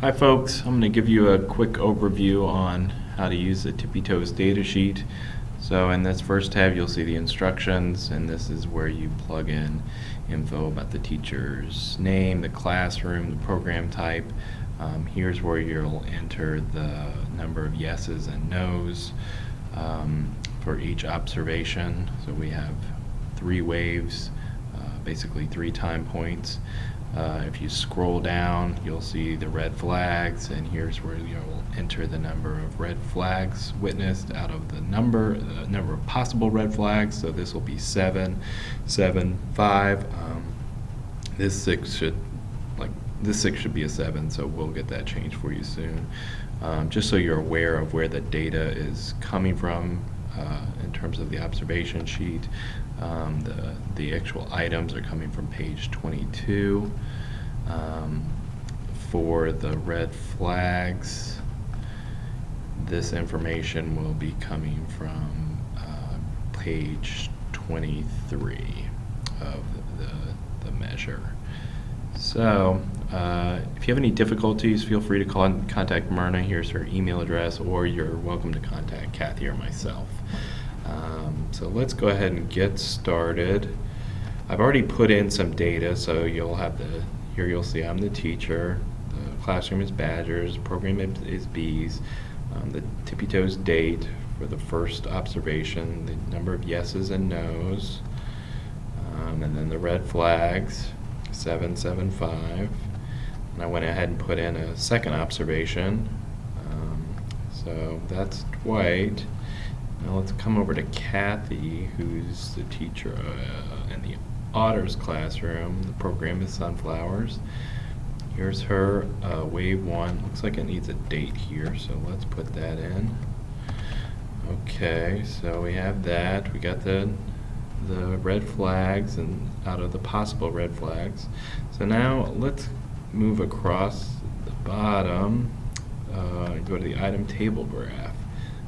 Hi folks, I'm going to give you a quick overview on how to use the TPITOS datasheet. So in this first tab you'll see the instructions, and this is where you plug in info about the teacher's name, the classroom, the program type. Here's where you'll enter the number of yeses and nos for each observation. So we have 3 waves, basically 3 time points. If you scroll down, you'll see the red flags, and here's where you'll enter the number of red flags witnessed out of the number of possible red flags. So this will be 7, 7, 5. This 6 should be a 7, so we'll get that changed for you soon. Just so you're aware of where the data is coming from in terms of the observation sheet. The actual items are coming from page 22. For the red flags, this information will be coming from page 23 of the measure. So if you have any difficulties, feel free to contact Myrna. Here's her email address, or you're welcome to contact Kathy or myself. So let's go ahead and get started. I've already put in some data, so here you'll see I'm the teacher, the classroom is Badgers, program is Bees, the TPITOS date for the first observation, the number of yeses and nos, and then the red flags, 7, 7, 5. And I went ahead and put in a second observation. So that's Dwight. Now let's come over to Kathy, who's the teacher in the Otters classroom. The program is Sunflowers. Here's her wave 1. Looks like it needs a date here, so let's put that in. Okay, so we have that. We got the red flags, and out of the possible red flags. So now let's move across the bottom and go to the item table graph.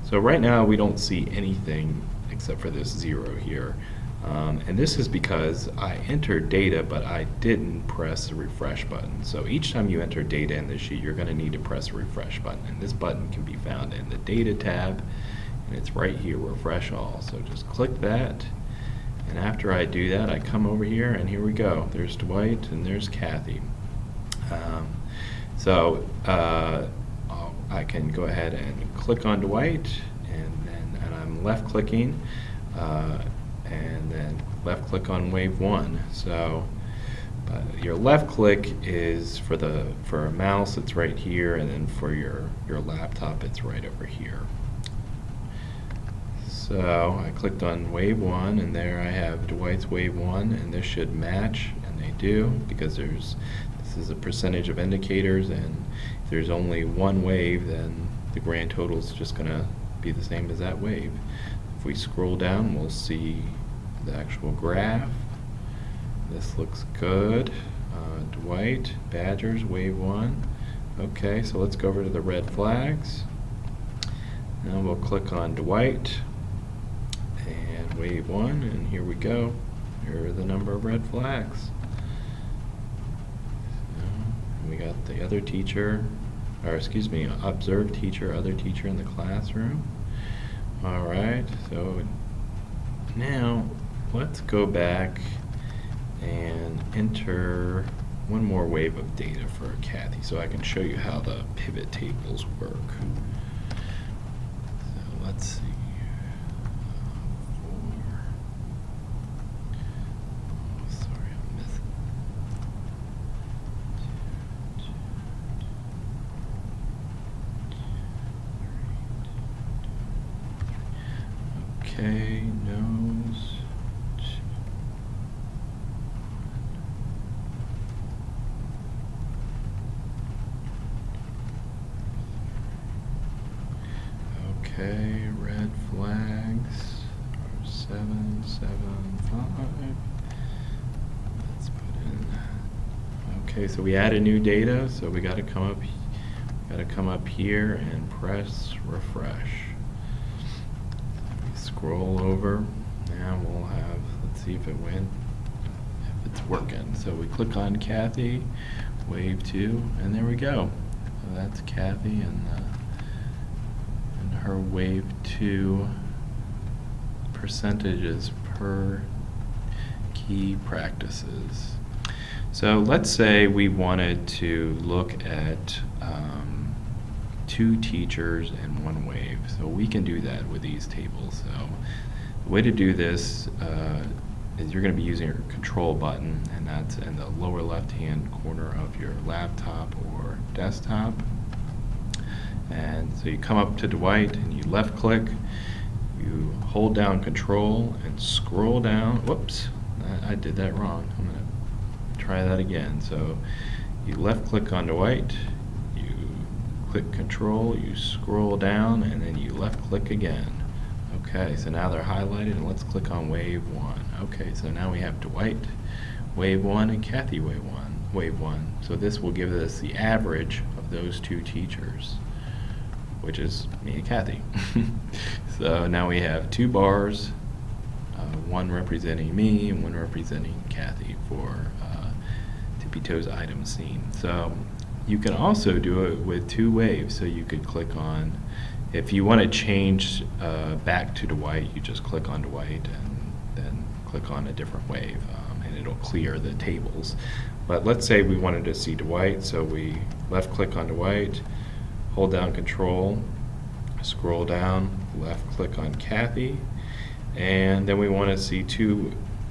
So right now we don't see anything except for this 0 here. And this is because I entered data, but I didn't press the refresh button. So each time you enter data in the sheet, you're going to need to press the refresh button. And this button can be found in the data tab, and it's right here, refresh all. So just click that. And after I do that, I come over here, and here we go. There's Dwight, and there's Kathy. I can go ahead and click on Dwight, and I'm left clicking, and then left click on wave 1. So your left click is for a mouse, it's right here, and then for your laptop, it's right over here. So I clicked on wave 1, and there I have Dwight's wave 1, and this should match, and they do, because this is a percentage of indicators, and if there's only one wave, then the grand total is just going to be the same as that wave. If we scroll down, we'll see the actual graph. This looks good. Dwight, Badgers, wave 1. Okay, so let's go over to the red flags. Now we'll click on Dwight and wave 1, and here we go. Here are the number of red flags. We got the other teacher, or excuse me, observed teacher, other teacher in the classroom. Alright, so now let's go back and enter one more wave of data for Kathy so I can show you how the pivot tables work. So let's see. Okay, nose. Okay, red flags are 7, 7, 5. Let's put in. Okay, so we added new data, so we got to come up here and press refresh. Scroll over. Now we'll have, let's see if it went, if it's working. So we click on Kathy, wave 2, and there we go. that's Kathy and her wave 2 percentages per key practices. So let's say we wanted to look at 2 teachers and 1 wave. So we can do that with these tables. So the way to do this is you're going to be using your control button, and that's in the lower left-hand corner of your laptop or desktop. And so you come up to Dwight and you left-click, you hold down Control and scroll down. Whoops, I did that wrong. I'm going to try that again. So you left-click on Dwight, you click Control, you scroll down, and then you left-click again. Okay, so now they're highlighted, and let's click on Wave 1. Okay, so now we have Dwight, Wave 1, and Kathy, Wave 1. So this will give us the average of those 2 teachers, which is me and Kathy. So now we have 2 bars, 1 representing me and 1 representing Kathy for TPITOS item seen. So you can also do it with 2 waves. So you could click on, if you want to change back to Dwight, you just click on Dwight and then click on a different wave, and it'll clear the tables. But let's say we wanted to see Dwight, so we left click on Dwight, hold down Control, scroll down, left click on Kathy, and then we want to see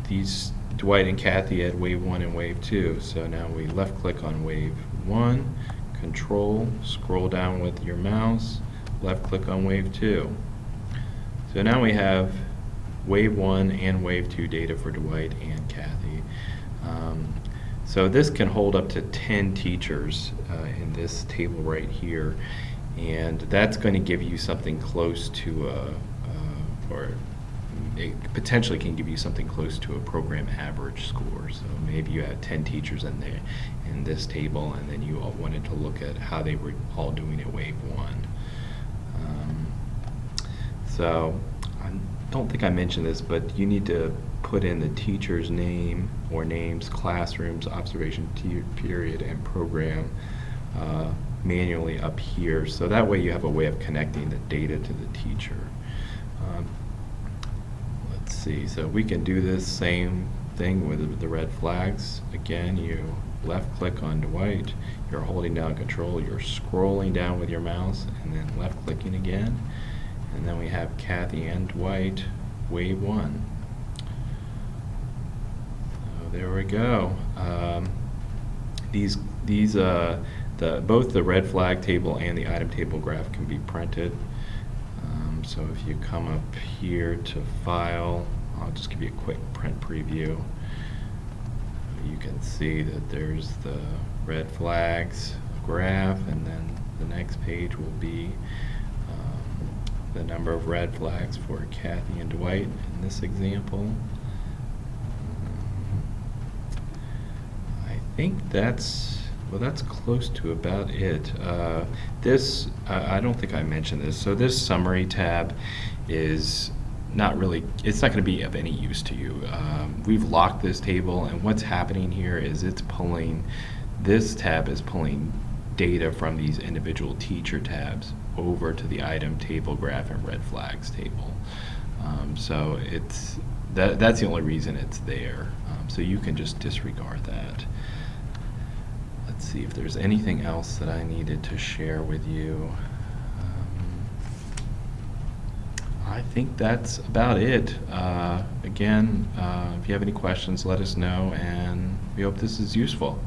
these Dwight and Kathy at Wave 1 and Wave 2. So now we left click on Wave 1, Control, scroll down with your mouse, left click on Wave 2. So now we have Wave 1 and Wave 2 data for Dwight and Kathy. So this can hold up to 10 teachers in this table right here, and that's going to give you something close to or it potentially can give you something close to a program average score. So maybe you have 10 teachers in there in this table, and then you all wanted to look at how they were all doing at Wave 1. So I don't think I mentioned this, but you need to put in the teacher's name or names, classrooms, observation period, and program manually up here. So that way you have a way of connecting the data to the teacher. Let's see, so we can do this same thing with the red flags. Again, you left click on Dwight, you're holding down Control, you're scrolling down with your mouse, and then left clicking again. And then we have Kathy and Dwight, Wave 1. So there we go. Both the red flag table and the item table graph can be printed. So if you come up here to File, I'll just give you a quick print preview. You can see that there's the red flags graph, and then the next page will be the number of red flags for Kathy and Dwight in this example. I think that's close to about it. This, I don't think I mentioned this, so this summary tab is not really, it's not going to be of any use to you. We've locked this table, and what's happening here is this tab is pulling data from these individual teacher tabs over to the item table graph and red flags table. So that's the only reason it's there. So you can just disregard that. Let's see if there's anything else that I needed to share with you. I think that's about it. Again, if you have any questions, let us know, and we hope this is useful.